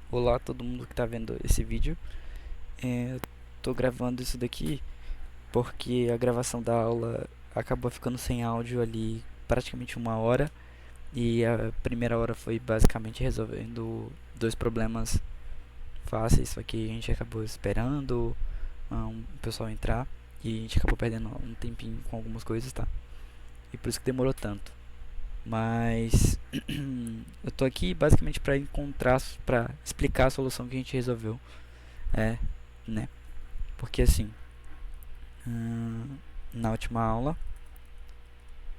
Olá todo mundo que está vendo esse vídeo. Eu tô gravando isso daqui porque a gravação da aula acabou ficando sem áudio ali praticamente 1 hora, e a primeira hora foi basicamente resolvendo dois problemas fáceis, só que a gente acabou esperando o pessoal entrar e a gente acabou perdendo um tempinho com algumas coisas, tá? E por isso que demorou tanto. Mas eu tô aqui basicamente para explicar a solução que a gente resolveu, é, né? Porque assim, na última aula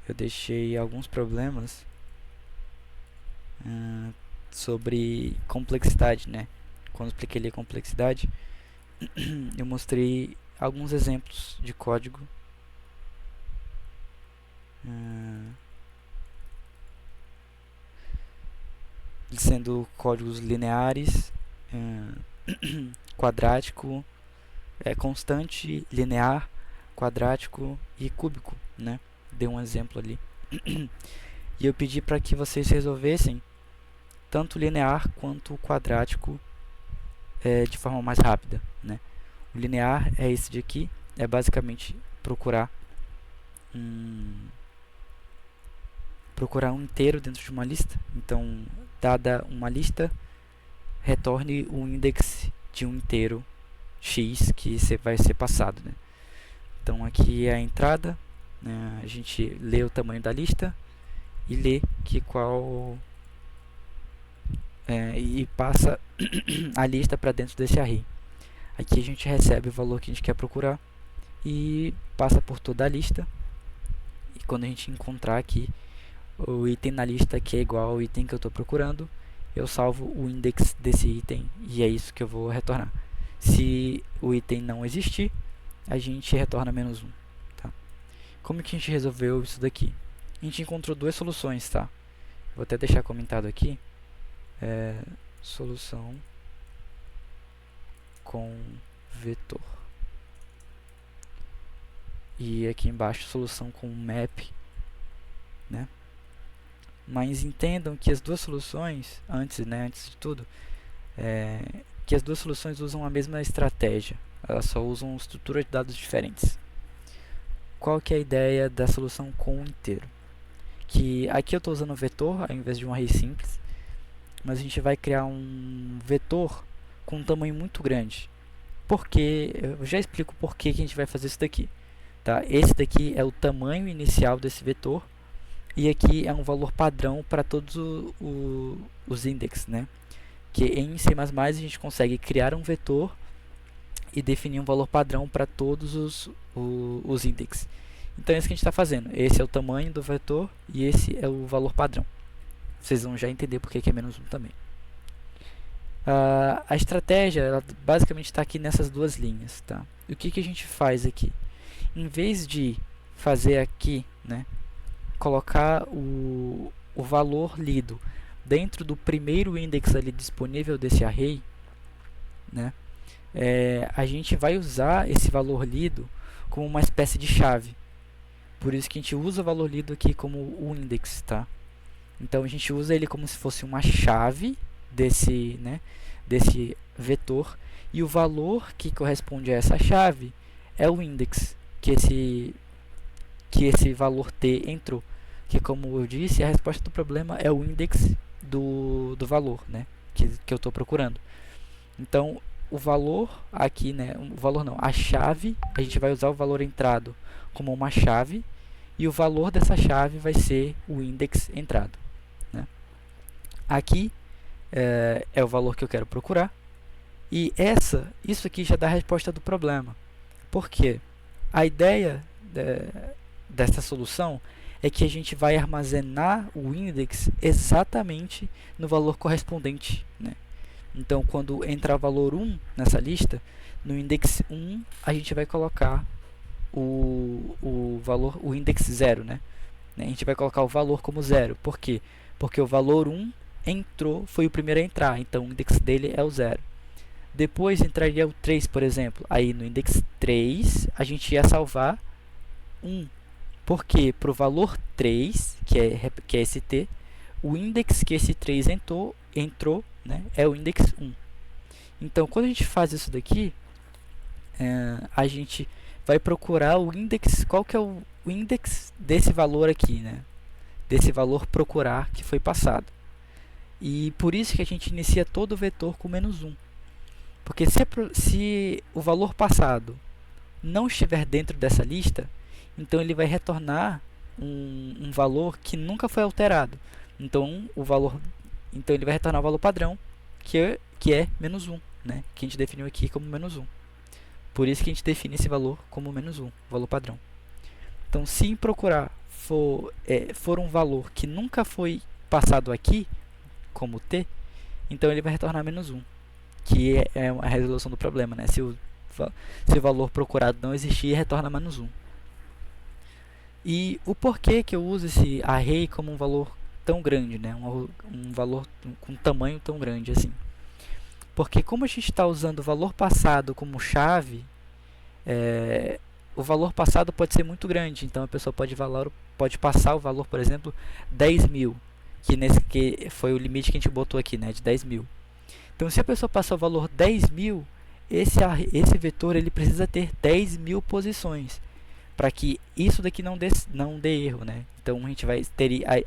eu deixei alguns problemas sobre complexidade, né? Quando eu expliquei ali a complexidade, eu mostrei alguns exemplos de código, sendo códigos lineares, quadrático, constante, linear, quadrático e cúbico, né? Dei um exemplo ali. E eu pedi para que vocês resolvessem tanto linear quanto quadrático de forma mais rápida, né? O linear é esse de aqui, é basicamente procurar um inteiro dentro de uma lista. Então, dada uma lista, retorne o índice de um inteiro x que vai ser passado, né? Então aqui é a entrada, né? A gente lê o tamanho da lista e lê e passa a lista para dentro desse array. Aqui a gente recebe o valor que a gente quer procurar e passa por toda a lista. E quando a gente encontrar aqui o item na lista que é igual ao item que eu estou procurando, eu salvo o index desse item e é isso que eu vou retornar. Se o item não existir, a gente retorna -1. Tá? Como que a gente resolveu isso daqui? A gente encontrou duas soluções, tá? Vou até deixar comentado aqui. Solução com vetor. E aqui embaixo, solução com map, né? Mas entendam que as duas soluções, antes de tudo, que as duas soluções usam a mesma estratégia. Elas só usam estruturas de dados diferentes. Qual que é a ideia da solução com inteiro? Que aqui eu estou usando um vetor ao invés de um array simples, mas a gente vai criar um vetor com um tamanho muito grande. Porque eu já explico por que a gente vai fazer isso daqui. Tá? Esse daqui é o tamanho inicial desse vetor, e aqui é um valor padrão para todos os indexes, né? Que em C++ a gente consegue criar um vetor e definir um valor padrão para todos os indexes. Então é isso que a gente está fazendo. Esse é o tamanho do vetor e esse é o valor padrão. Vocês vão já entender porque que é -1 também. A estratégia ela basicamente está aqui nessas duas linhas. Tá? E o que a gente faz aqui? Em vez de fazer aqui, né, colocar o valor lido dentro do primeiro index ali disponível desse array, né, a gente vai usar esse valor lido como uma espécie de chave. Por isso que a gente usa o valor lido aqui como o index, tá? Então a gente usa ele como se fosse uma chave desse vetor, e o valor que corresponde a essa chave é o index que esse valor t entrou. Que, como eu disse, a resposta do problema é o index do valor, né, que eu estou procurando. Então o valor aqui, né, a chave, a gente vai usar o valor entrado como uma chave, e o valor dessa chave vai ser o index entrado, né? Aqui é o valor que eu quero procurar, e isso aqui já dá a resposta do problema. Por quê? A ideia dessa solução é que a gente vai armazenar o index exatamente no valor correspondente, né? Então, quando entrar o valor 1 nessa lista, no index 1 a gente vai colocar o index 0, né? A gente vai colocar o valor como 0. Por quê? Porque o valor 1 foi o primeiro a entrar, então o index dele é o 0. Depois entraria o 3, por exemplo. Aí no index 3 a gente ia salvar 1. Porque para o valor 3, que é esse t, o index que esse 3 entrou né, é o index 1. Então, quando a gente faz isso daqui, a gente vai procurar o index, qual que é o index desse valor aqui, né, desse valor procurar que foi passado. E por isso que a gente inicia todo o vetor com menos 1. Porque se o valor passado não estiver dentro dessa lista, então ele vai retornar um valor que nunca foi alterado. Então ele vai retornar o valor padrão, que é menos 1, né? Que a gente definiu aqui como menos 1. Por isso que a gente define esse valor como menos 1, valor padrão. Então, se em procurar for um valor que nunca foi passado aqui, como t, então ele vai retornar menos 1, que é a resolução do problema, né? Se o valor procurado não existir, retorna menos 1. E o porquê que eu uso esse array como um valor tão grande, né? Um valor com tamanho tão grande assim? Porque como a gente está usando o valor passado como chave, o valor passado pode ser muito grande. Então a pessoa pode passar o valor, por exemplo, 10.000, que foi o limite que a gente botou aqui, né? De 10.000. Então, se a pessoa passar o valor 10.000, esse vetor ele precisa ter 10.000 posições para que isso daqui não dê erro, né? Então, a gente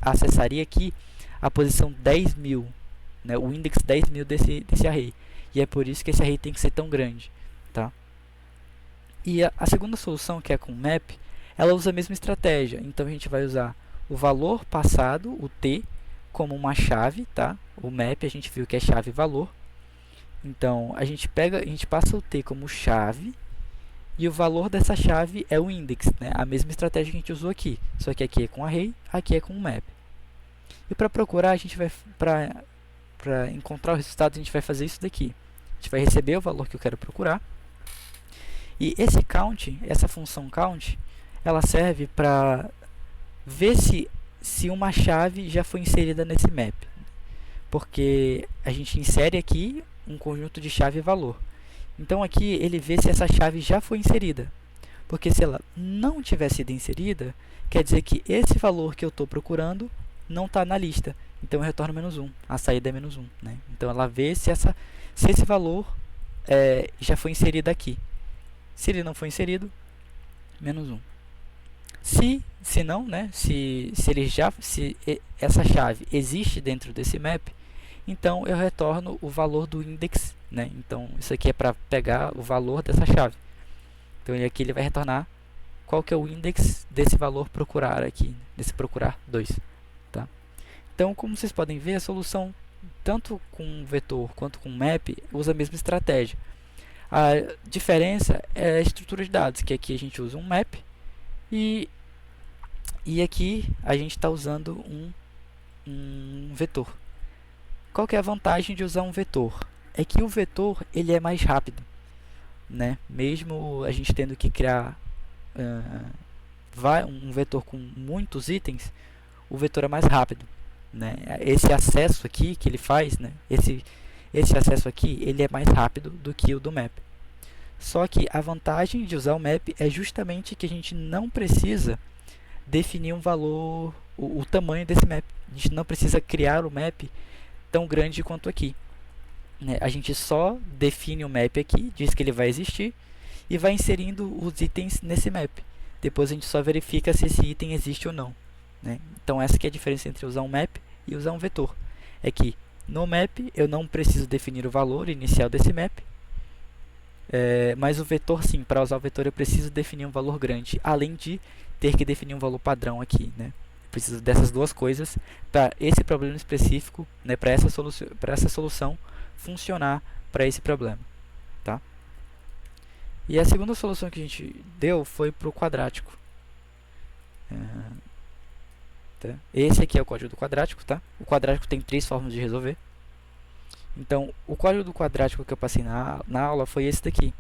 acessaria aqui a posição 10.000, né? O index 10.000 desse array. E é por isso que esse array tem que ser tão grande, tá? E a segunda solução, que é com map, ela usa a mesma estratégia. Então, a gente vai usar o valor passado, o t, como uma chave, tá? O map a gente viu que é chave valor. Então, a gente passa o t como chave e o valor dessa chave é o index, né? A mesma estratégia que a gente usou aqui, só que aqui é com array, aqui é com map. E para procurar, a gente vai para encontrar o resultado, a gente vai fazer isso daqui. A gente vai receber o valor que eu quero procurar. E esse count, essa função count, ela serve para ver se uma chave já foi inserida nesse map. Porque a gente insere aqui um conjunto de chave e valor. Então aqui ele vê se essa chave já foi inserida. Porque se ela não tiver sido inserida, quer dizer que esse valor que eu estou procurando não está na lista. Então eu retorno menos 1. A saída é menos 1. Né? Então ela vê se esse valor já foi inserido aqui. Se ele não foi inserido, menos 1. Se não, né? Se essa chave existe dentro desse map, então eu retorno o valor do index, né? Então isso aqui é para pegar o valor dessa chave. Então aqui ele vai retornar qual que é o index desse valor procurar aqui, desse procurar 2, tá? Então, como vocês podem ver, a solução tanto com vetor quanto com map usa a mesma estratégia. A diferença é a estrutura de dados, que aqui a gente usa um map e aqui a gente está usando um vetor. Qual que é a vantagem de usar um vetor? É que o vetor ele é mais rápido, né? Mesmo a gente tendo que criar um vetor com muitos itens, o vetor é mais rápido, né? Esse acesso aqui que ele faz, né? Esse acesso aqui ele é mais rápido do que o do map. Só que a vantagem de usar o map é justamente que a gente não precisa definir um valor, o tamanho desse map. A gente não precisa criar o map tão grande quanto aqui, né? A gente só define o map aqui, diz que ele vai existir e vai inserindo os itens nesse map. Depois a gente só verifica se esse item existe ou não, né? Então essa que é a diferença entre usar um map e usar um vetor. É que no map eu não preciso definir o valor inicial desse map, mas o vetor sim, para usar o vetor eu preciso definir um valor grande, além de ter que definir um valor padrão aqui, né? Preciso dessas duas coisas para esse problema específico, né? Para essa solução funcionar para esse problema, tá? E a segunda solução que a gente deu foi para o quadrático. Tá? Esse aqui é o código do quadrático, tá? O quadrático tem 3 formas de resolver. Então, o código do quadrático que eu passei na aula foi esse daqui.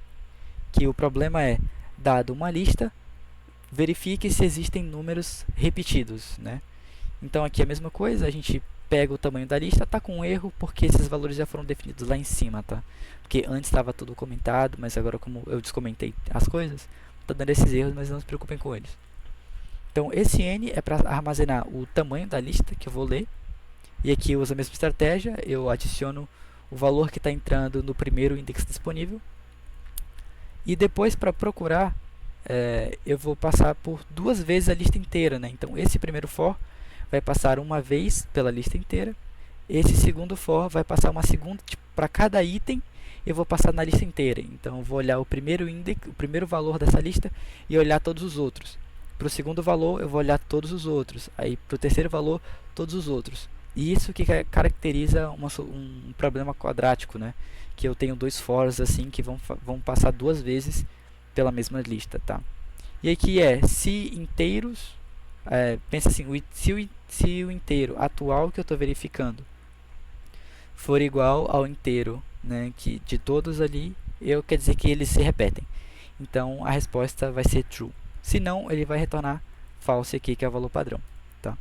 Que o problema é, dado uma lista, verifique se existem números repetidos, né? Então, aqui é a mesma coisa, a gente pega o tamanho da lista, está com um erro porque esses valores já foram definidos lá em cima, tá? Porque antes estava tudo comentado, mas agora como eu descomentei as coisas, está dando esses erros, mas não se preocupem com eles. Então, esse n é para armazenar o tamanho da lista que eu vou ler. E aqui eu uso a mesma estratégia, eu adiciono o valor que está entrando no primeiro index disponível. E depois, para procurar, eu vou passar por 2 vezes a lista inteira, né? Então, esse primeiro for vai passar uma vez pela lista inteira. Esse segundo for vai passar uma segunda, tipo, para cada item, eu vou passar na lista inteira. Então, eu vou olhar o primeiro index, o primeiro valor dessa lista e olhar todos os outros. Para o segundo valor, eu vou olhar todos os outros. Aí, para o terceiro valor, todos os outros. E isso que caracteriza um problema quadrático, né? Que eu tenho 2 fors assim que vão passar 2 vezes pela mesma lista, tá? E aqui se inteiros, pensa assim, se o inteiro atual que eu estou verificando for igual ao inteiro, né, que de todos ali, quer dizer que eles se repetem. Então a resposta vai ser true. Se não, ele vai retornar false aqui, que é o valor padrão, tá?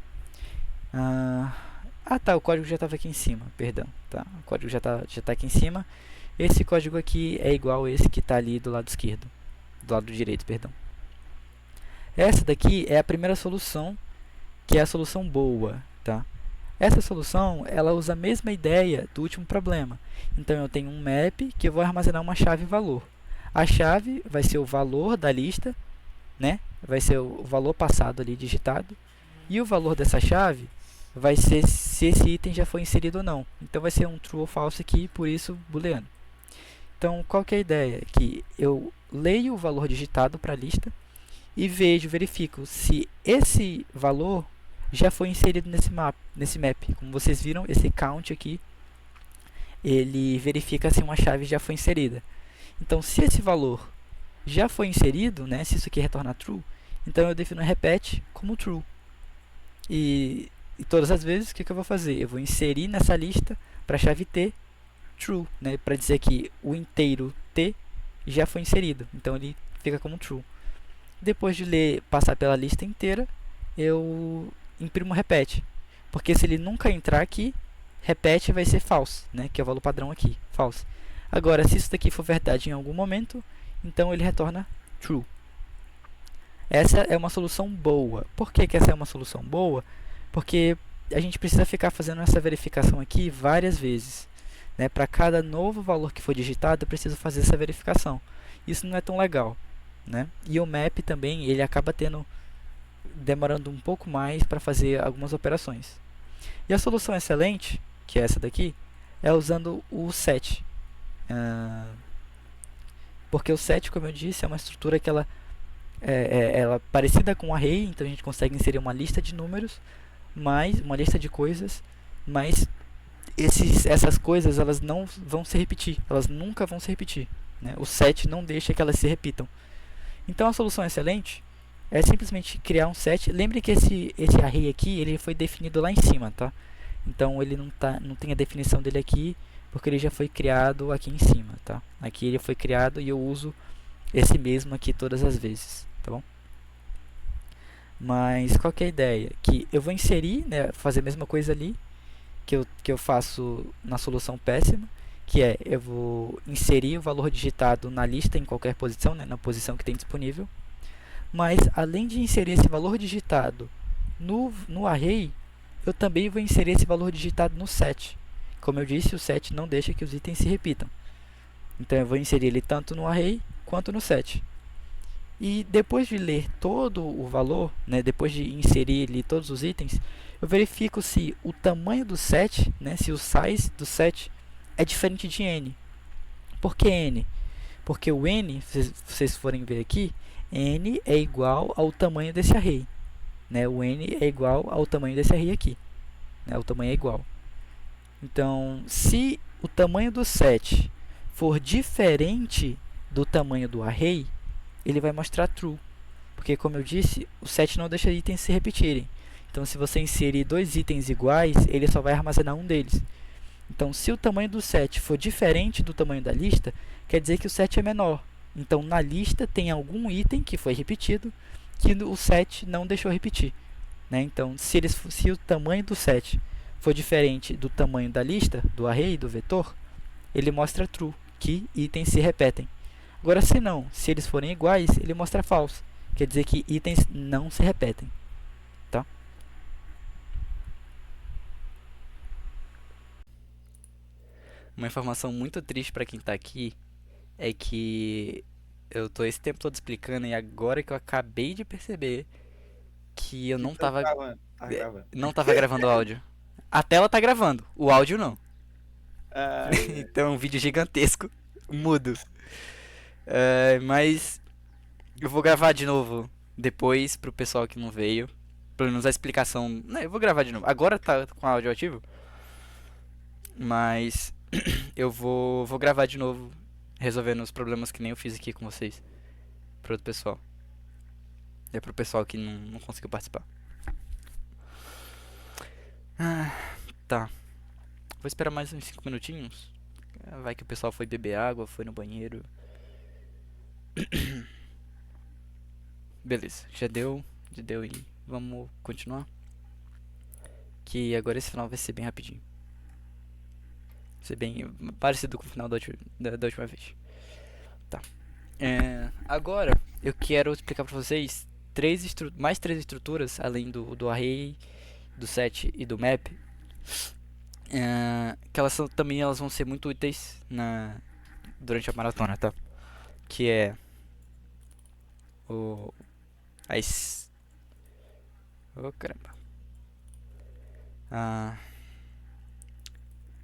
Tá, o código já estava aqui em cima, perdão, tá? O código já tá aqui em cima. Esse código aqui é igual a esse que está ali do lado esquerdo, do lado direito, perdão. Essa daqui é a primeira solução, que é a solução boa, tá? Essa solução, ela usa a mesma ideia do último problema. Então, eu tenho um map que eu vou armazenar uma chave valor. A chave vai ser o valor da lista, né? Vai ser o valor passado ali digitado. E o valor dessa chave vai ser se esse item já foi inserido ou não. Então, vai ser um true ou false aqui, por isso, booleano. Então, qual que é a ideia? Que eu leio o valor digitado para a lista e verifico se esse valor já foi inserido nesse map. Como vocês viram, esse count aqui, ele verifica se uma chave já foi inserida. Então, se esse valor já foi inserido, né, se isso aqui retorna true, então eu defino repeat como true. E todas as vezes, o que eu vou fazer? Eu vou inserir nessa lista para a chave t true, né, para dizer que o inteiro t já foi inserido. Então, ele fica como true. Depois de passar pela lista inteira, eu imprimo repeat. Porque se ele nunca entrar aqui, repeat vai ser false, né, que é o valor padrão aqui, false. Agora, se isso daqui for verdade em algum momento, então ele retorna true. Essa é uma solução boa. Por que essa é uma solução boa? Porque a gente precisa ficar fazendo essa verificação aqui várias vezes, né? Para cada novo valor que for digitado, eu preciso fazer essa verificação. Isso não é tão legal, né? E o map também, ele acaba demorando um pouco mais para fazer algumas operações. E a solução excelente, que é essa daqui, é usando o set. Porque o set, como eu disse, é uma estrutura que ela é parecida com um array, então a gente consegue inserir uma lista de números, mais uma lista de coisas, mas essas coisas elas não vão se repetir, elas nunca vão se repetir, né? O set não deixa que elas se repitam. Então a solução excelente é simplesmente criar um set. Lembre que esse array aqui ele foi definido lá em cima, tá? Então ele não tem a definição dele aqui, porque ele já foi criado aqui em cima, tá? Aqui ele foi criado e eu uso esse mesmo aqui todas as vezes, tá bom? Mas qual que é a ideia? Que eu vou inserir, né, fazer a mesma coisa ali que eu faço na solução péssima, que eu vou inserir o valor digitado na lista em qualquer posição, né, na posição que tem disponível. Mas além de inserir esse valor digitado no array, eu também vou inserir esse valor digitado no set. Como eu disse, o set não deixa que os itens se repitam. Então eu vou inserir ele tanto no array quanto no set. E depois de ler todo o valor, né, depois de inserir ali todos os itens, eu verifico se o tamanho do set, né, se o size do set é diferente de n. Por que n? Porque o n, se vocês forem ver aqui, n é igual ao tamanho desse array, né? O n é igual ao tamanho desse array aqui, né? O tamanho é igual. Então, se o tamanho do set for diferente do tamanho do array, ele vai mostrar true, porque como eu disse, o set não deixa itens se repetirem. Então, se você inserir 2 itens iguais, ele só vai armazenar um deles. Então, se o tamanho do set for diferente do tamanho da lista, quer dizer que o set é menor. Então, na lista tem algum item que foi repetido que o set não deixou repetir, né? Então, se o tamanho do set for diferente do tamanho da lista, do array, do vetor, ele mostra true, que itens se repetem. Agora, se eles forem iguais, ele mostra false, quer dizer que itens não se repetem, tá? uma informação muito triste pra quem tá aqui é que eu tô esse tempo todo explicando e agora que eu acabei de perceber que eu Que não tá tava, gravando. Tá gravando. não tava gravando o áudio. A tela tá gravando, o áudio não. Ai, ai. Então é um vídeo gigantesco, mudo. Mas eu vou gravar de novo depois pro pessoal que não veio. Pelo menos a explicação. Não, eu vou gravar de novo. Agora tá com o áudio ativo, mas eu vou gravar de novo, resolvendo os problemas que nem eu fiz aqui com vocês. Pro outro pessoal. É pro pessoal que não conseguiu participar. Ah, tá. Vou esperar mais uns 5 minutinhos. Vai que o pessoal foi beber água, foi no banheiro. Beleza, já deu e vamos continuar. Que agora esse final vai ser bem rapidinho. Vai ser bem parecido com o final da última vez. Tá. Agora eu quero explicar pra vocês mais três estruturas, além do array, do set e do map. Que também elas vão ser muito úteis durante a maratona, tá? Que é o as oh, caramba. A,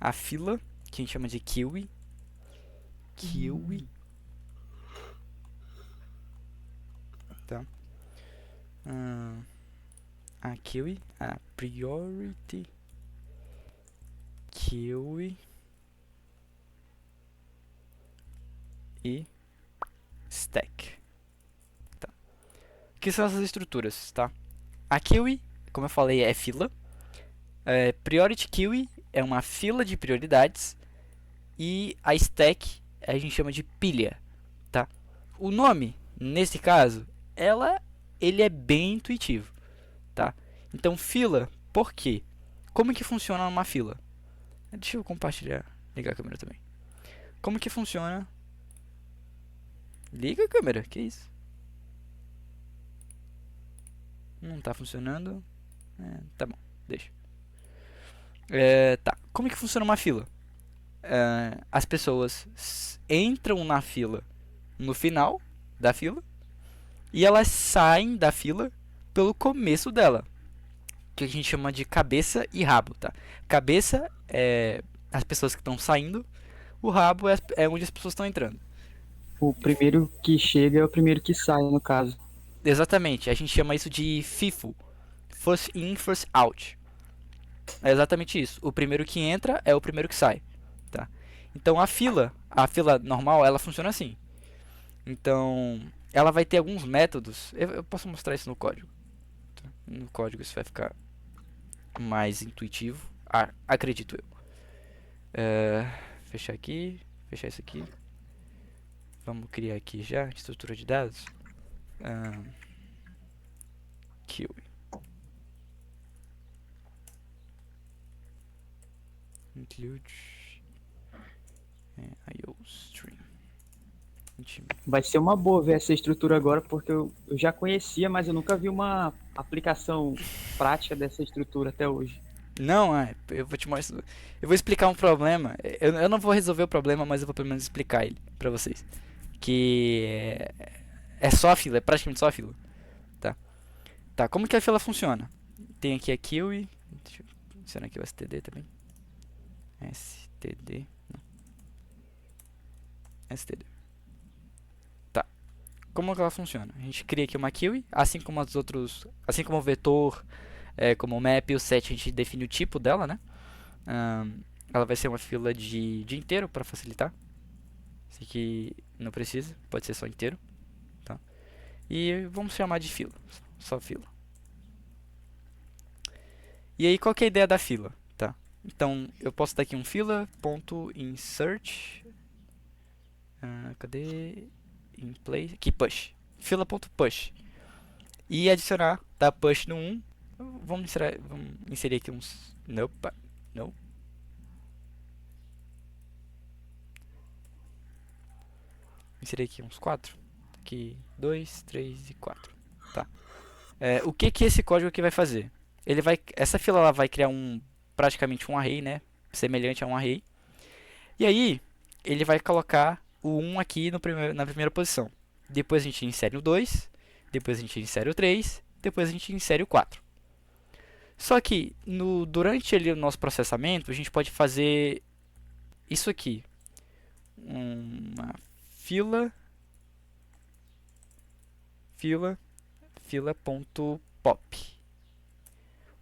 a fila, que a gente chama de kiwi. Kiwi, tá? A kiwi, a priority kiwi e stack. Tá. O que são essas estruturas, tá? A kiwi, como eu falei, é fila. Priority queue é uma fila de prioridades e a stack a gente chama de pilha, tá? O nome, nesse caso, ele é bem intuitivo, tá? Então fila, por quê? Como que funciona uma fila? Deixa eu compartilhar, ligar a câmera também. Como que funciona? Liga a câmera, que isso? Não tá funcionando. Tá bom, deixa. Tá. Como que funciona uma fila? As pessoas entram na fila no final da fila e elas saem da fila pelo começo dela, que a gente chama de cabeça e rabo, tá? Cabeça é as pessoas que estão saindo, o rabo é onde as pessoas estão entrando. O primeiro que chega é o primeiro que sai, no caso. Exatamente, a gente chama isso de FIFO, First In, First Out. É exatamente isso. O primeiro que entra é o primeiro que sai, tá? Então a fila normal, ela funciona assim. Então, ela vai ter alguns métodos. Eu posso mostrar isso no código. Tá? No código isso vai ficar mais intuitivo, acredito eu. Fechar aqui, fechar isso aqui. Vamos criar aqui já estrutura de dados. Kiwi. Include IOStream. Vai ser uma boa ver essa estrutura agora, porque eu já conhecia, mas eu nunca vi uma aplicação prática dessa estrutura até hoje. Não, eu vou te mostrar. Eu vou explicar um problema. Eu não vou resolver o problema, mas eu vou pelo menos explicar ele pra vocês. Que é só a fila, é praticamente só a fila. Tá? Tá, como que a fila funciona? Tem aqui a kiwi. Deixa eu adicionar aqui o std também. std. Não. std. Tá. Como que ela funciona? A gente cria aqui uma kiwi, assim como os outros, assim como o vetor, como o map e o set, a gente define o tipo dela, né? Ela vai ser uma fila de inteiro para facilitar. Esse aqui não precisa, pode ser só inteiro, tá? E vamos chamar de fila, só fila. E aí qual que é a ideia da fila, tá? Então eu posso dar aqui um fila.insert, cadê? In place, aqui push, fila.push, e adicionar, tá, push no 1. Vamos inserir aqui uns, nope, não. Inserir aqui uns 4. Aqui 2, 3 e 4. Tá. O que esse código aqui vai fazer? Essa fila ela vai criar praticamente um array, né? Semelhante a um array. E aí, ele vai colocar o 1 aqui na primeira posição. Depois a gente insere o 2, depois a gente insere o 3, depois a gente insere o 4. Só que durante o nosso processamento, a gente pode fazer isso aqui. Uma fila fila.pop.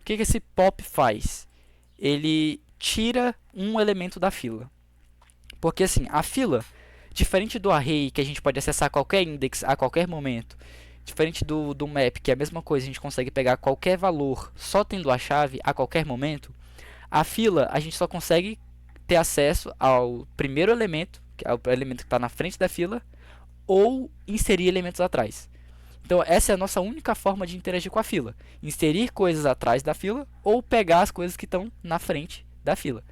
O que esse pop faz? Ele tira um elemento da fila. Porque assim, a fila, diferente do array, que a gente pode acessar qualquer index a qualquer momento, diferente do map, que é a mesma coisa, a gente consegue pegar qualquer valor só tendo a chave a qualquer momento, a fila a gente só consegue ter acesso ao primeiro elemento, que é o elemento que está na frente da fila, ou inserir elementos atrás. Então essa é a nossa única forma de interagir com a fila. Inserir coisas atrás da fila ou pegar as coisas que estão na frente da fila.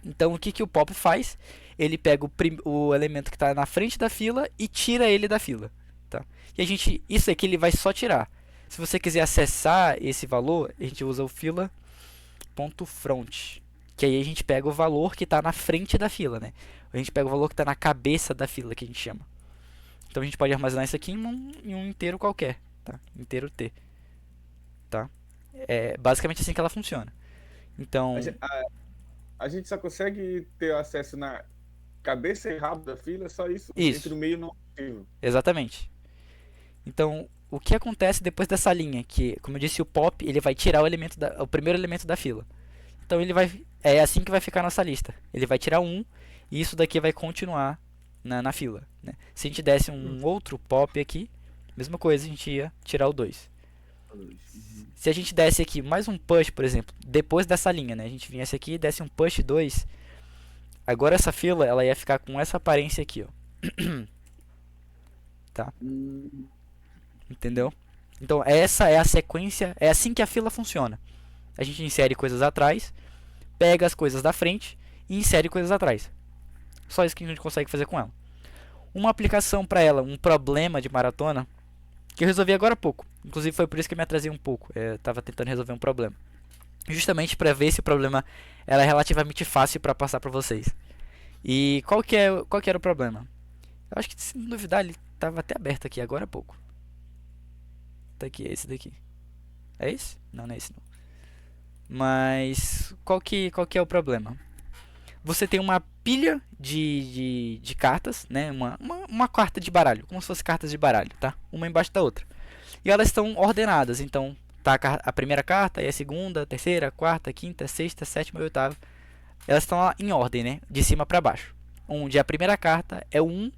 Então o que o pop faz? Ele pega o elemento que está na frente da fila e tira ele da fila. Tá? E isso aqui ele vai só tirar. Se você quiser acessar esse valor, a gente usa o fila.front. Que aí a gente pega o valor que está na frente da fila. Né? A gente pega o valor que está na cabeça da fila, que a gente chama. Então a gente pode armazenar isso aqui em um inteiro qualquer, tá? Inteiro T, tá? É basicamente assim que ela funciona. Então, A gente só consegue ter acesso na cabeça e rabo da fila, só isso. Isso. Entre o meio não é possível. Exatamente. Então, o que acontece depois dessa linha? Que, como eu disse, o pop ele vai tirar o primeiro elemento da fila. Então é assim que vai ficar a nossa lista. Ele vai tirar um e isso daqui vai continuar na fila. Né? Se a gente desse um outro pop aqui, mesma coisa, a gente ia tirar o 2. Se a gente desse aqui mais um push, por exemplo, depois dessa linha, né? A gente viesse aqui e desse um push 2, agora essa fila ela ia ficar com essa aparência aqui, ó. Tá? Entendeu? Então essa é a sequência, é assim que a fila funciona. A gente insere coisas atrás, pega as coisas da frente e insere coisas atrás. Só isso que a gente consegue fazer com ela. Uma aplicação para ela, um problema de maratona, que eu resolvi agora há pouco. Inclusive foi por isso que eu me atrasei um pouco. Eu estava tentando resolver um problema. Justamente para ver se o problema era relativamente fácil para passar para vocês. E qual que era o problema? Eu acho que, se não duvidar, ele estava até aberto aqui agora há pouco. Tá aqui, é esse daqui. É esse? Não, não é esse não. Mas qual que é o problema? Você tem uma pilha de cartas, né? Uma carta de baralho, como se fosse cartas de baralho, tá? Uma embaixo da outra. E elas estão ordenadas, então tá a primeira carta, aí a segunda, a terceira, a quarta, a quinta, a sexta, a sétima e a oitava. Elas estão lá em ordem, né? De cima para baixo. Onde a primeira carta é o 1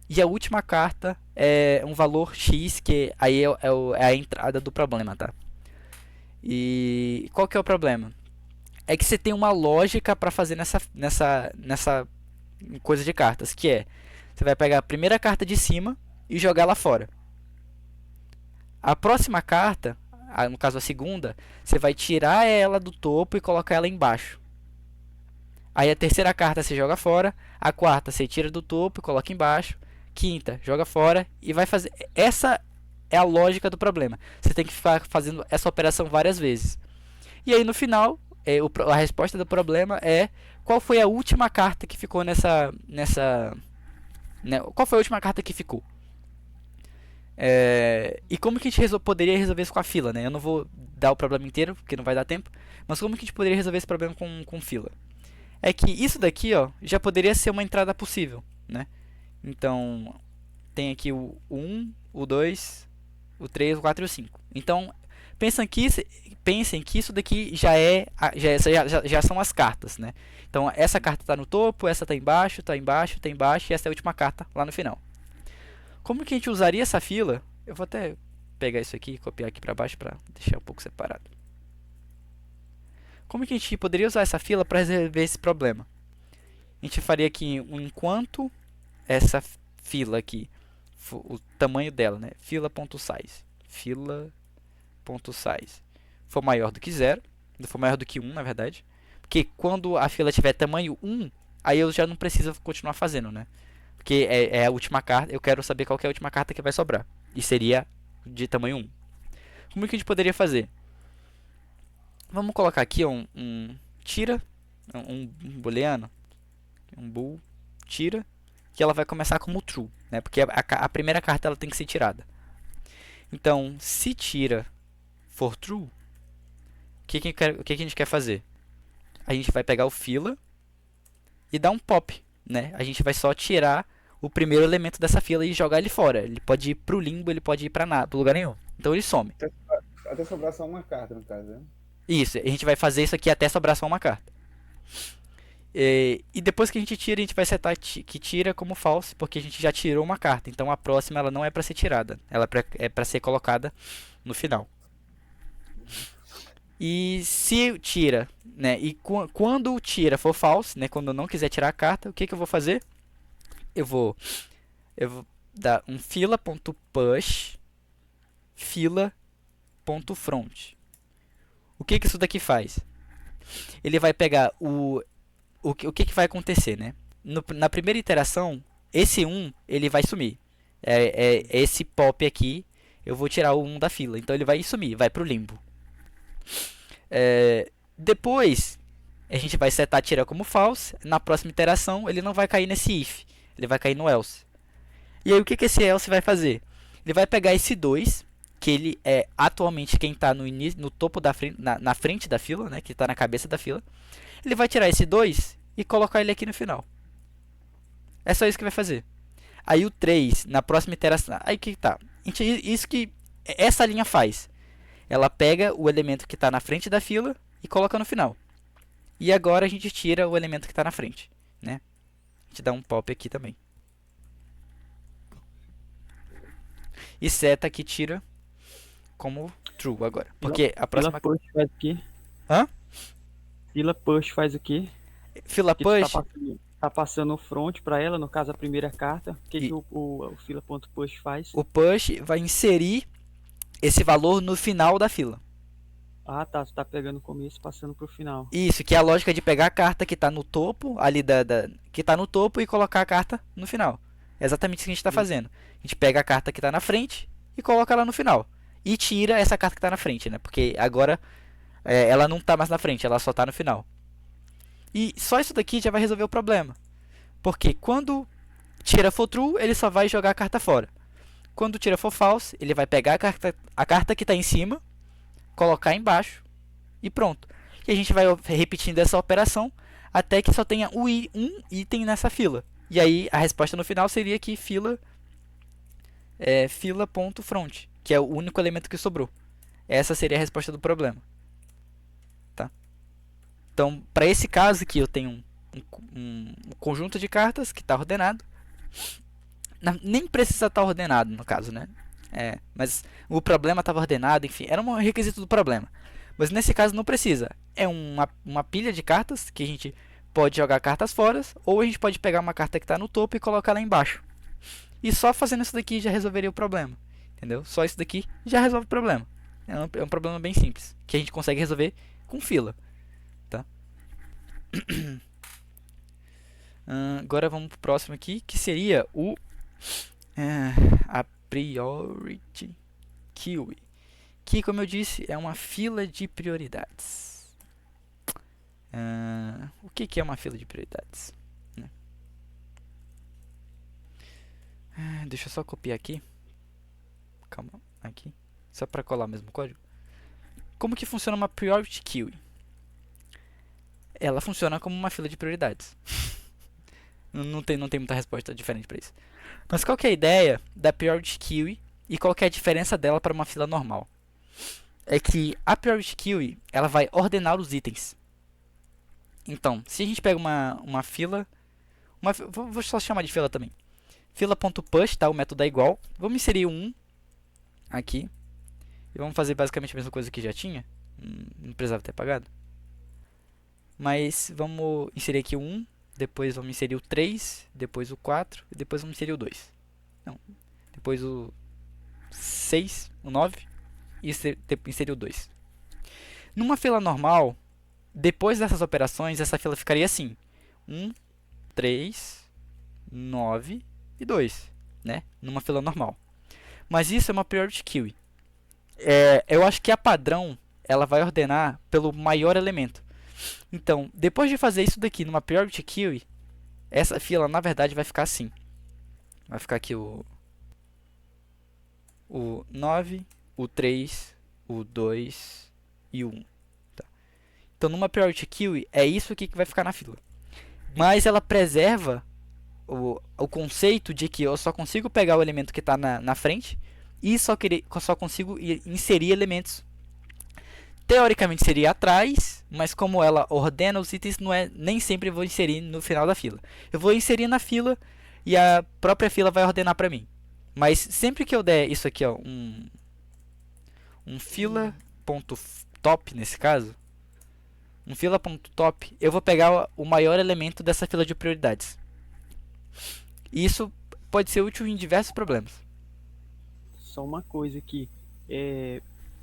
e a última carta é um valor X, que aí é a entrada do problema, tá? E qual que é o problema? É que você tem uma lógica para fazer nessa coisa de cartas, que é, você vai pegar a primeira carta de cima e jogar lá fora. A próxima carta, no caso a segunda, você vai tirar ela do topo e colocar ela embaixo. Aí a terceira carta você joga fora, a quarta você tira do topo e coloca embaixo, quinta joga fora e vai fazer. Essa é a lógica do problema. Você tem que ficar fazendo essa operação várias vezes. E aí no final, a resposta do problema é qual foi a última carta que ficou né, qual foi a última carta que ficou? E como que a gente poderia resolver isso com a fila, né? Eu não vou dar o problema inteiro, porque não vai dar tempo. Mas como que a gente poderia resolver esse problema com fila? É que isso daqui, ó, já poderia ser uma entrada possível, né? Então, tem aqui o 1, o 2, o 3, o 4 e o 5. Então, pensem que isso daqui já são as cartas, né? Então, essa carta está no topo, essa está embaixo, está embaixo, está embaixo e essa é a última carta lá no final. Como que a gente usaria essa fila? Eu vou até pegar isso aqui e copiar aqui para baixo para deixar um pouco separado. Como que a gente poderia usar essa fila para resolver esse problema? A gente faria aqui enquanto essa fila aqui, o tamanho dela, né? Fila.size. Fila.size for maior do que 0, for maior do que 1, na verdade. Porque quando a fila tiver tamanho 1, aí eu já não preciso continuar fazendo, né? Porque é a última carta, eu quero saber qual que é a última carta que vai sobrar. E seria de tamanho 1. Como que a gente poderia fazer? Vamos colocar aqui tira, um booleano, um bool tira, que ela vai começar como true, né? Porque a primeira carta ela tem que ser tirada. Então, se tira for true, o que a gente quer fazer? A gente vai pegar o fila e dar um pop, né? A gente vai só tirar o primeiro elemento dessa fila e jogar ele fora. Ele pode ir pro limbo, ele pode ir pra nada, pro lugar nenhum. Então ele some. Até sobrar só uma carta, no caso, né? Isso, a gente vai fazer isso aqui até sobrar só uma carta. E depois que a gente tira, a gente vai setar que tira como false, porque a gente já tirou uma carta. Então a próxima ela não é para ser tirada, ela é para ser colocada no final. E se tira, né? E quando tira for false, né? Quando eu não quiser tirar a carta, o que eu vou fazer? Eu vou dar um fila.push fila.front. O que isso daqui faz? Ele vai pegar o que vai acontecer, né? Na primeira iteração, esse 1 ele vai sumir. Esse pop aqui, eu vou tirar o 1 da fila. Então ele vai sumir, vai pro limbo. Depois, a gente vai setar tira como false. Na próxima iteração, ele não vai cair nesse if. Ele vai cair no else. E aí o que esse else vai fazer? Ele vai pegar esse 2, que ele é atualmente quem está no topo da frente, na frente da fila, né? Que está na cabeça da fila. Ele vai tirar esse 2 e colocar ele aqui no final. É só isso que vai fazer. Aí o 3, na próxima iteração... Aí que tá. Isso que essa linha faz. Ela pega o elemento que está na frente da fila e coloca no final. E agora a gente tira o elemento que está na frente, né? A gente dá um pop aqui também. E seta que tira como true agora. Porque a próxima... Fila push faz o quê? Hã? Fila push faz o quê? Fila Que push... tá passando o front para ela, no caso a primeira carta. O que o fila.push faz? O push vai inserir esse valor no final da fila. Ah, tá. Você tá pegando o começo e passando pro final. Isso, que é a lógica de pegar a carta que está no topo, ali que está no topo e colocar a carta no final. É exatamente isso que a gente está fazendo. A gente pega a carta que está na frente e coloca ela no final. E tira essa carta que está na frente, né? Porque agora ela não está mais na frente, ela só está no final. E só isso daqui já vai resolver o problema. Porque quando tira for true, ele só vai jogar a carta fora. Quando tira for false, ele vai pegar a carta que está em cima, colocar embaixo e pronto. E a gente vai repetindo essa operação até que só tenha um item nessa fila. E aí a resposta no final seria que fila.front, que é o único elemento que sobrou. Essa seria a resposta do problema. Tá? Então, para esse caso aqui, eu tenho um conjunto de cartas que está ordenado. Nem precisa estar ordenado, no caso, né? Mas o problema estava ordenado, enfim, era um requisito do problema. Mas nesse caso não precisa. É uma pilha de cartas que a gente pode jogar cartas fora, ou a gente pode pegar uma carta que está no topo e colocar lá embaixo. E só fazendo isso daqui já resolveria o problema. Entendeu? Só isso daqui já resolve o problema. É um problema bem simples, que a gente consegue resolver com fila. Tá? Agora vamos pro próximo aqui, que seria o a priority queue, que, como eu disse, é uma fila de prioridades. O que é uma fila de prioridades? Deixa eu só copiar aqui. Calma, aqui. Só para colar mesmo o código. Como que funciona uma priority queue? Ela funciona como uma fila de prioridades. Não tem muita resposta diferente para isso. Mas qual que é a ideia da priority queue e qual que é a diferença dela para uma fila normal? É que a priority queue ela vai ordenar os itens. Então, se a gente pega uma fila, vou só chamar de fila também. Fila.push, tá? O método é igual. Vamos inserir um aqui. E vamos fazer basicamente a mesma coisa que já tinha. Não precisava ter apagado. Mas vamos inserir aqui o 1. Depois vamos inserir o 3. Depois o 4. E depois vamos inserir o 2. Não. Depois o 6. O 9. E inserir o 2. Numa fila normal, depois dessas operações, essa fila ficaria assim: 1, 3, 9 e 2, né? Numa fila normal. Mas isso é uma priority queue. Eu acho que a padrão ela vai ordenar pelo maior elemento. Então, depois de fazer isso daqui numa priority queue, essa fila na verdade vai ficar assim. Vai ficar aqui o 9, o 3, o 2 e o 1. Tá? Então numa Priority Queue é isso aqui que vai ficar na fila. Mas ela preserva o conceito de que eu só consigo pegar o elemento que está na frente e só consigo inserir elementos. Teoricamente seria atrás, mas como ela ordena os itens, nem sempre eu vou inserir no final da fila. Eu vou inserir na fila e a própria fila vai ordenar para mim. Mas sempre que eu der isso aqui, ó, um fila.top nesse caso, um fila.top, eu vou pegar o maior elemento dessa fila de prioridades. E isso pode ser útil em diversos problemas. Só uma coisa aqui.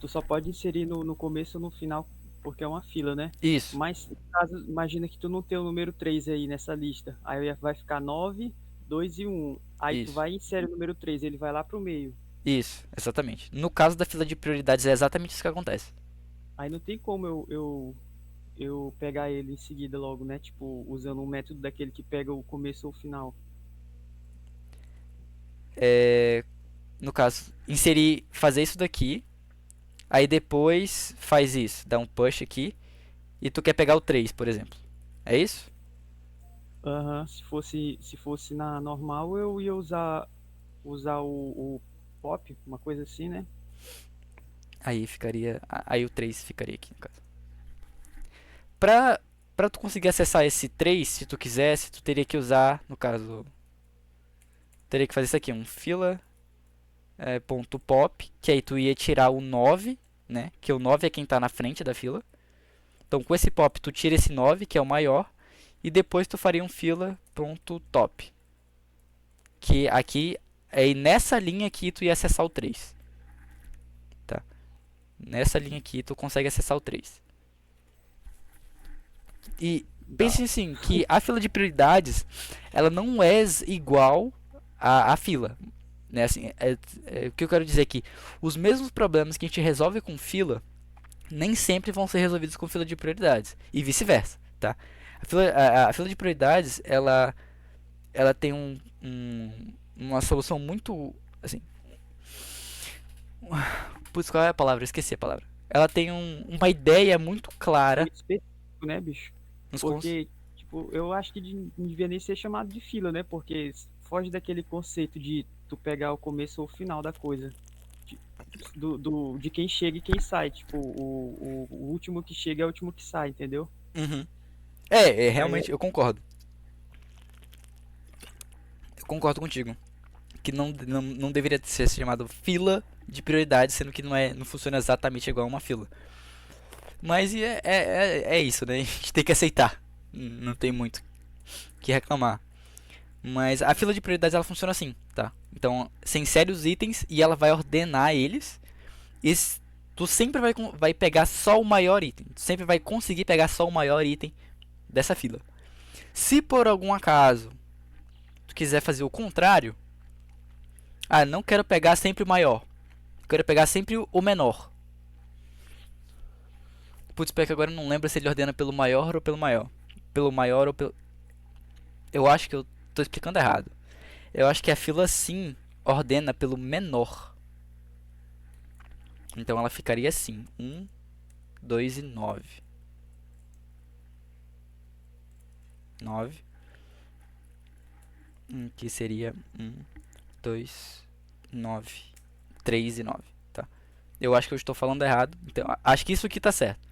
Tu só pode inserir no começo ou no final, porque é uma fila, né? Isso, Mas, caso, imagina que tu não tem o número 3 aí nessa lista. Aí vai ficar 9, 2 e 1. Aí tu isso, vai e insere o número 3, ele vai lá pro meio. isso, exatamente. No caso da fila de prioridades é exatamente isso que acontece. Aí não tem como eu pegar ele em seguida logo, né? Tipo, usando um método daquele que pega o começo ou o final. No caso, fazer isso daqui, aí depois faz isso, dá um push aqui, e tu quer pegar o 3, por exemplo. É isso? Aham, se fosse na normal, eu ia usar o pop, uma coisa assim, né? Aí o 3 ficaria aqui, no caso. Pra tu conseguir acessar esse 3, se tu quisesse, tu teria que usar, no caso, teria que fazer isso aqui, um fila ponto pop, que aí tu ia tirar o 9, né? Que o 9 é quem tá na frente da fila. Então com esse pop tu tira esse 9, que é o maior, e depois tu faria um fila.top. Que aqui é nessa linha aqui tu ia acessar o 3. Tá? Nessa linha aqui tu consegue acessar o 3. E pense assim, que a fila de prioridades, ela não é igual à fila. Né? Assim, o que eu quero dizer aqui, os mesmos problemas que a gente resolve com fila, nem sempre vão ser resolvidos com fila de prioridades. E vice-versa, tá? A fila de prioridades, ela tem uma solução muito, assim... Putz, qual é a palavra? Eu esqueci a palavra. Ela tem uma ideia muito clara. Muito específico, né, bicho? Nos Porque, tipo, eu acho que não devia nem ser chamado de fila, né? Porque foge daquele conceito de tu pegar o começo ou o final da coisa. De, de quem chega e quem sai. Tipo, o último que chega é o último que sai, entendeu? Uhum. Aí Realmente, eu concordo. Eu concordo contigo. Que não deveria ser chamado fila de prioridade, sendo que não funciona exatamente igual a uma fila. Mas é isso, né? A gente tem que aceitar. Não tem muito o que reclamar. Mas a fila de prioridades ela funciona assim, tá? Então, você insere os itens e ela vai ordenar eles. E tu sempre vai pegar só o maior item. Tu sempre vai conseguir pegar só o maior item dessa fila. Se por algum acaso tu quiser fazer o contrário, não quero pegar sempre o maior, quero pegar sempre o menor. Putz, pior que agora eu não lembro se ele ordena pelo maior ou pelo maior. Pelo maior ou pelo... Eu acho que eu tô explicando errado. Eu acho que a fila sim ordena pelo menor. Então ela ficaria assim: 1, 2 e 9. 9. Que seria 1, 2, 9, 3 e 9. Tá? Eu acho que eu estou falando errado. Então acho que isso aqui tá certo.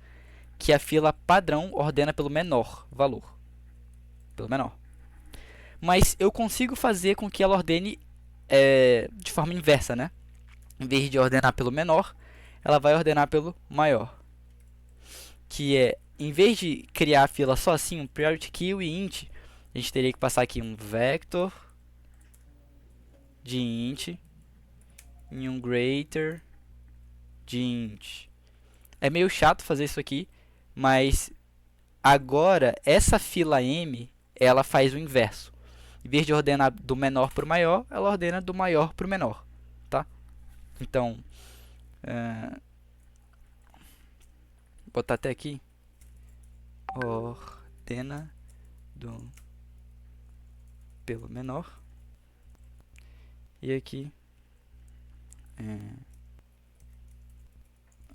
Que a fila padrão ordena pelo menor valor. Pelo menor. Mas eu consigo fazer com que ela ordene de forma inversa, né? Em vez de ordenar pelo menor, ela vai ordenar pelo maior. Que é, em vez de criar a fila só assim, um priority queue e int, a gente teria que passar aqui um vector de int e um greater de int. É meio chato fazer isso aqui, mas agora essa fila m ela faz o inverso. Em vez de ordenar do menor para o maior, ela ordena do maior para o menor, tá? Então, vou botar até aqui. Ordena do pelo menor. E aqui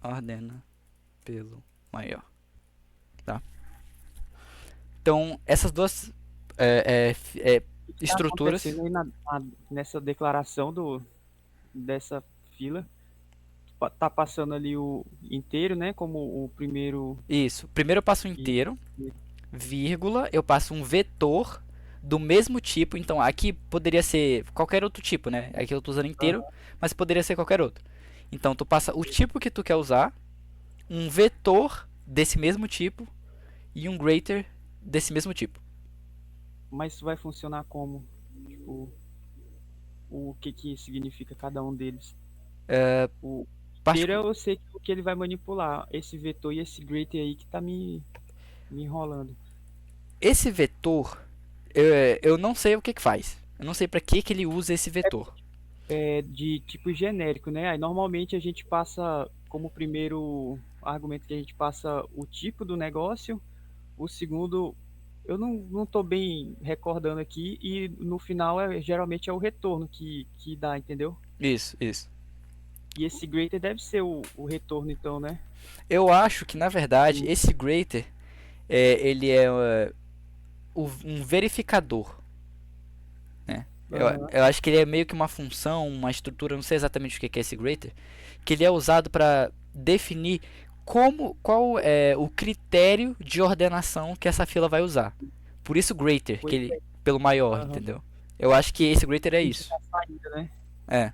ordena pelo maior, tá? Então, essas duas estruturas... Tá acontecendo aí nessa declaração dessa fila, tá passando ali o inteiro, né? Como o primeiro. Isso. Primeiro eu passo um inteiro, vírgula, eu passo um vetor do mesmo tipo. Então, aqui poderia ser qualquer outro tipo, né? Aqui eu tô usando inteiro, mas poderia ser qualquer outro. Então, tu passa o tipo que tu quer usar, um vetor desse mesmo tipo e um greater desse mesmo tipo. Mas isso vai funcionar como? Tipo, o que significa cada um deles? O inteiro eu sei que o que ele vai manipular. Esse vetor e esse greater aí que tá me enrolando. Esse vetor, eu não sei o que faz. Eu não sei para que ele usa esse vetor. É de tipo genérico, né? Aí normalmente a gente passa como primeiro argumento que a gente passa o tipo do negócio, o segundo eu não tô bem recordando aqui e no final geralmente é o retorno que dá, entendeu? Isso. E esse greater deve ser o retorno então, né? Eu acho que na verdade esse greater ele é um verificador, né? Eu acho que ele é meio que uma função, uma estrutura, não sei exatamente o que é esse greater, que ele é usado para definir qual é o critério de ordenação que essa fila vai usar. Por isso greater, que ele, pelo maior, entendeu? Eu acho que esse greater é isso. Saída, né? É.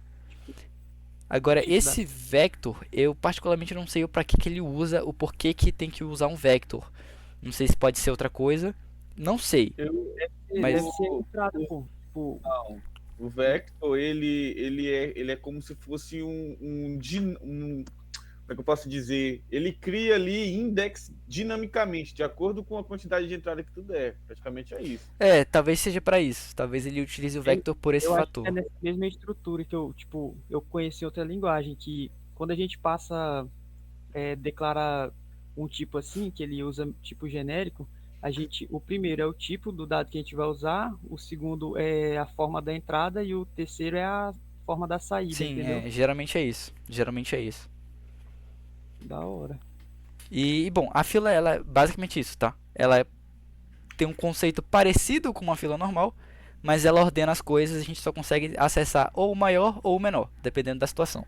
Agora, esse vector, eu particularmente não sei para que ele usa, o porquê que tem que usar um vector. Não sei se pode ser outra coisa. Não sei. Mas deve ser entrada, pô. Tipo, Não, o vector, ele é como se fosse como é que eu posso dizer? Ele cria ali index dinamicamente, de acordo com a quantidade de entrada que tu der. Praticamente é isso. talvez seja para isso. Talvez ele utilize o vector por esse eu acho fator. que é nessa mesma estrutura que eu conheci outra linguagem, que quando a gente passa declarar um tipo assim, que ele usa tipo genérico, o primeiro é o tipo do dado que a gente vai usar, o segundo é a forma da entrada e o terceiro é a forma da saída, Sim, entendeu? geralmente é isso. Geralmente é isso. Da hora. E, bom, a fila ela é basicamente isso, tá? Ela tem um conceito parecido com uma fila normal, mas ela ordena as coisas e a gente só consegue acessar ou o maior ou o menor, dependendo da situação.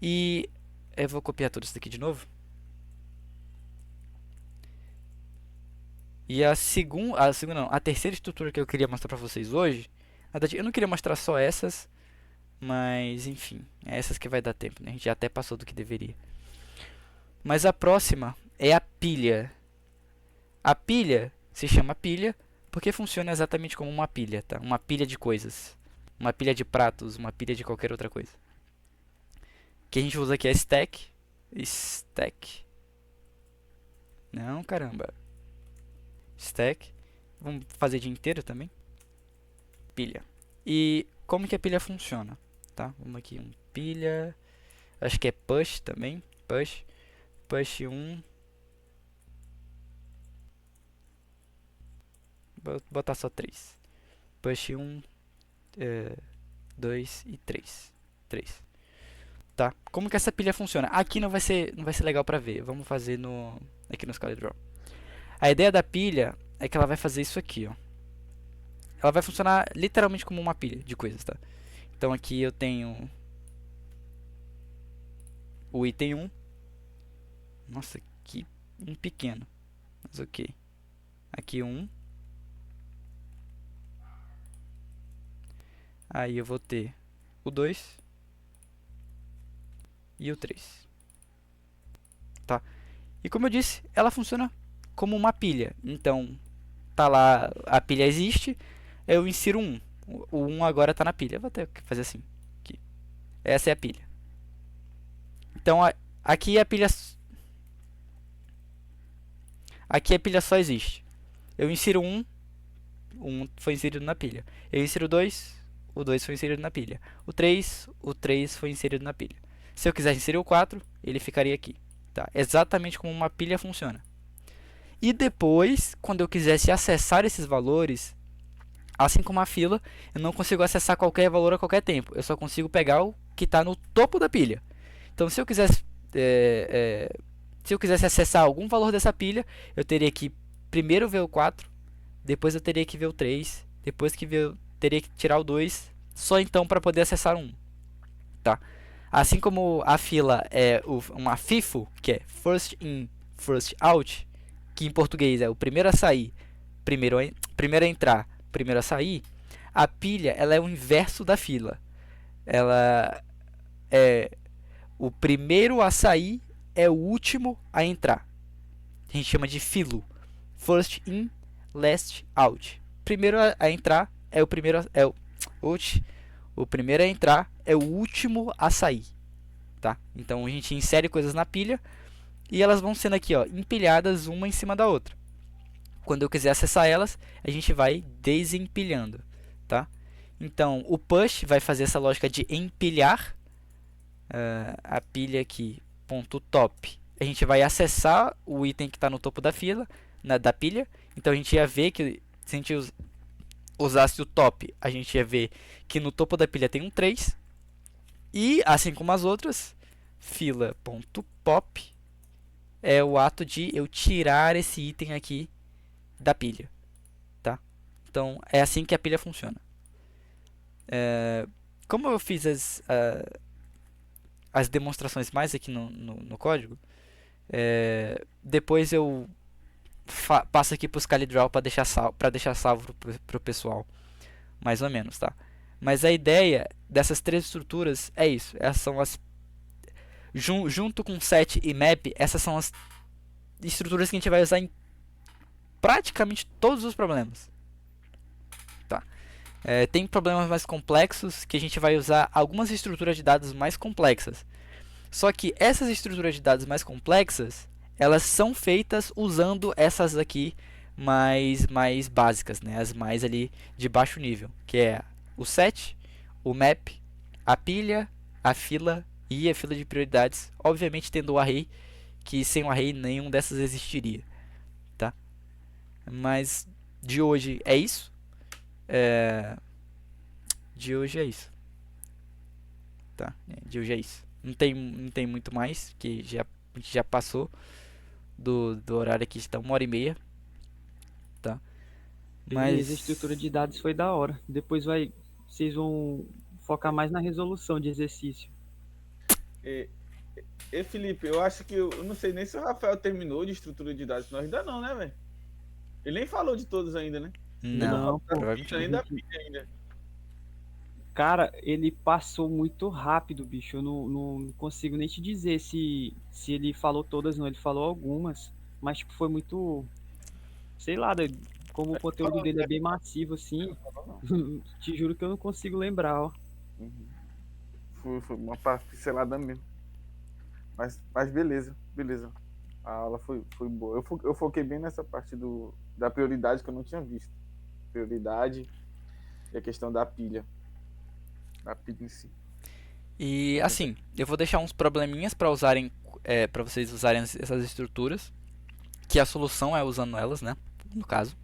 E eu vou copiar tudo isso aqui de novo. E a terceira estrutura que eu queria mostrar pra vocês hoje, na verdade, eu não queria mostrar só essas, mas enfim, é essas que vai dar tempo, né? A gente já até passou do que deveria. Mas a próxima é a pilha. A pilha se chama pilha porque funciona exatamente como uma pilha, tá? Uma pilha de coisas. Uma pilha de pratos, uma pilha de qualquer outra coisa. O que a gente usa aqui é stack. Stack. Não, caramba. Stack. Vamos fazer de inteiro também. Pilha. E como que a pilha funciona? Tá? Vamos aqui, pilha. Acho que é push também. Push 1. Vou botar só 3. Push 1, 2 e 3. Tá? Como que essa pilha funciona? Aqui não vai ser legal pra ver. Vamos fazer aqui no ScalaDraw. A ideia da pilha é que ela vai fazer isso aqui, ó. Ela vai funcionar literalmente como uma pilha de coisas, tá? Então aqui eu tenho o item 1. Nossa, que pequeno. Mas ok. Aqui 1. Aí eu vou ter o 2 e o 3. Tá? E como eu disse, ela funciona como uma pilha. Então, tá lá, a pilha existe, eu insiro 1. O 1 agora tá na pilha. Eu vou ter que fazer assim. Aqui. Essa é a pilha. Então, aqui a pilha só existe. Eu insiro 1, 1 foi inserido na pilha. Eu insiro 2, o 2 foi inserido na pilha. O 3 foi inserido na pilha. Se eu quiser inserir o 4, ele ficaria aqui. Tá? Exatamente como uma pilha funciona. E depois, quando eu quisesse acessar esses valores, Assim como a fila, eu não consigo acessar qualquer valor a qualquer tempo. Eu só consigo pegar o que está no topo da pilha. Então, se eu quisesse acessar algum valor dessa pilha, eu teria que primeiro ver o 4, depois eu teria que ver o 3, depois teria que tirar o 2, só então para poder acessar um. Tá? Assim como a fila é uma FIFO, que é First In, First Out, que em português é o primeiro a sair, primeiro a entrar, primeiro a sair, a pilha ela é o inverso da fila. Ela é o primeiro a sair é o último a entrar. A gente chama de filo. First in, last out. Primeiro a entrar é o primeiro o primeiro a entrar é o último a sair, tá? Então a gente insere coisas na pilha e elas vão sendo aqui, ó, empilhadas uma em cima da outra. Quando eu quiser acessar elas, a gente vai desempilhando, tá? Então o push vai fazer essa lógica de empilhar a pilha aqui, ponto top. A gente vai acessar o item que está no topo da fila, da pilha. Então a gente ia ver que se a gente usasse o top, a gente ia ver que no topo da pilha tem um 3. E assim como as outras, fila.pop é o ato de eu tirar esse item aqui da pilha, tá? Então é assim que a pilha funciona. Como eu fiz as demonstrações mais aqui no código, depois eu passo aqui para os CaliDraw para deixar salvo para o pessoal, mais ou menos, tá? Mas a ideia dessas três estruturas é isso. Essas são as junto com set e map, essas são as estruturas que a gente vai usar em praticamente todos os problemas, tá? Tem problemas mais complexos que a gente vai usar algumas estruturas de dados mais complexas. Só que essas estruturas de dados mais complexas, elas são feitas usando essas aqui mais básicas, né? As mais ali de baixo nível, que é o set, o map, a pilha, a fila e a fila de prioridades. Obviamente tendo o array, que sem o array nenhum dessas existiria, tá? Mas de hoje é isso. De hoje é isso, tá? De hoje é isso. Não tem muito mais, que a gente já passou do horário aqui, está 1h30, tá? Beleza, a estrutura de dados foi da hora. Depois vocês vão focar mais na resolução de exercício. Felipe, eu acho que eu não sei nem se o Rafael terminou de estrutura de dados. Nós ainda não, né, velho? Ele nem falou de todos ainda, né? Não, ainda. Cara, ele passou muito rápido, bicho. Eu não consigo nem te dizer se ele falou todas, não. Ele falou algumas, mas tipo, foi muito, sei lá, como o conteúdo dele é bem massivo, assim, te juro que eu não consigo lembrar, ó. Foi uma pincelada mesmo. Mas beleza. A aula foi boa. Eu foquei bem nessa parte da prioridade que eu não tinha visto. Prioridade e a questão da pilha. A pilha em si. E assim, eu vou deixar uns probleminhas para vocês usarem essas estruturas, que a solução é usando elas, né? No caso.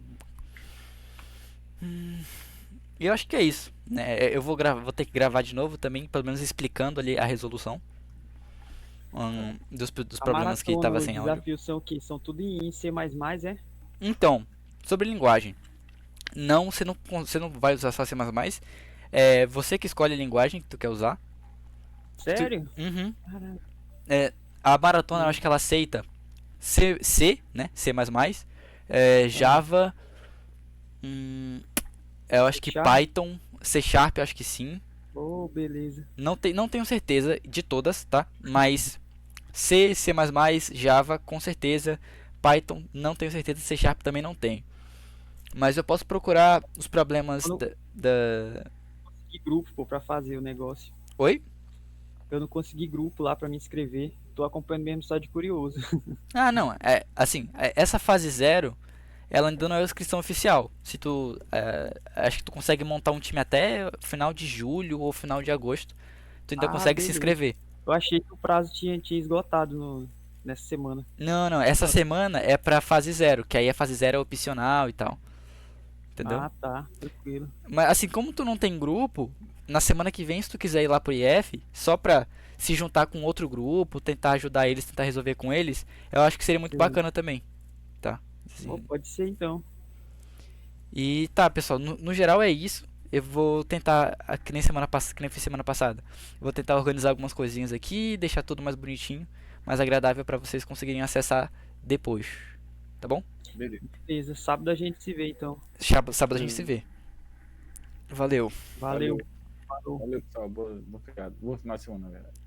E eu acho que é isso, né? Eu vou ter que gravar de novo também, pelo menos explicando ali a resolução dos problemas que estava sem áudio. Os desafios são o quê? São tudo em C++, é? Então, sobre linguagem. Você não vai usar só C++. Você que escolhe a linguagem que tu quer usar. Sério? Uhum. A maratona eu acho que ela aceita C, né? C++, Java, eu acho que Python, C Sharp, eu acho que sim. Oh, beleza. Não tenho certeza de todas, tá? Mas C, C++, Java, com certeza. Python, não tenho certeza. C Sharp também não tenho. Mas eu posso procurar os problemas Consegui grupo, pô, pra fazer o negócio. Oi? Eu não consegui grupo lá pra me inscrever. Tô acompanhando mesmo só de curioso. Ah, não. Assim, essa fase 0, ela ainda não é a inscrição oficial. Se tu, acho que tu consegue montar um time até final de julho ou final de agosto. Tu ainda consegue se inscrever. Eu achei que o prazo tinha esgotado nessa semana. Não. Essa semana é pra fase 0, que aí a fase 0 é opcional e tal. Entendeu? Ah, tá. Tranquilo. Mas assim, como tu não tem grupo, na semana que vem, se tu quiser ir lá pro IF, só pra se juntar com outro grupo, tentar ajudar eles, tentar resolver com eles, eu acho que seria muito Sim. bacana também, tá? Pô, Assim, pode ser então. e tá, pessoal, no geral é isso. Eu vou tentar, que nem que nem fiz semana passada. Eu vou tentar organizar algumas coisinhas aqui, deixar tudo mais bonitinho, mais agradável pra vocês conseguirem acessar depois. Tá bom? Beleza. Beleza. Sábado a gente se vê então. Sábado a gente se vê. Valeu. Valeu. Valeu. Falou. Valeu, pessoal. Bom feriado. Bom final de semana, na verdade.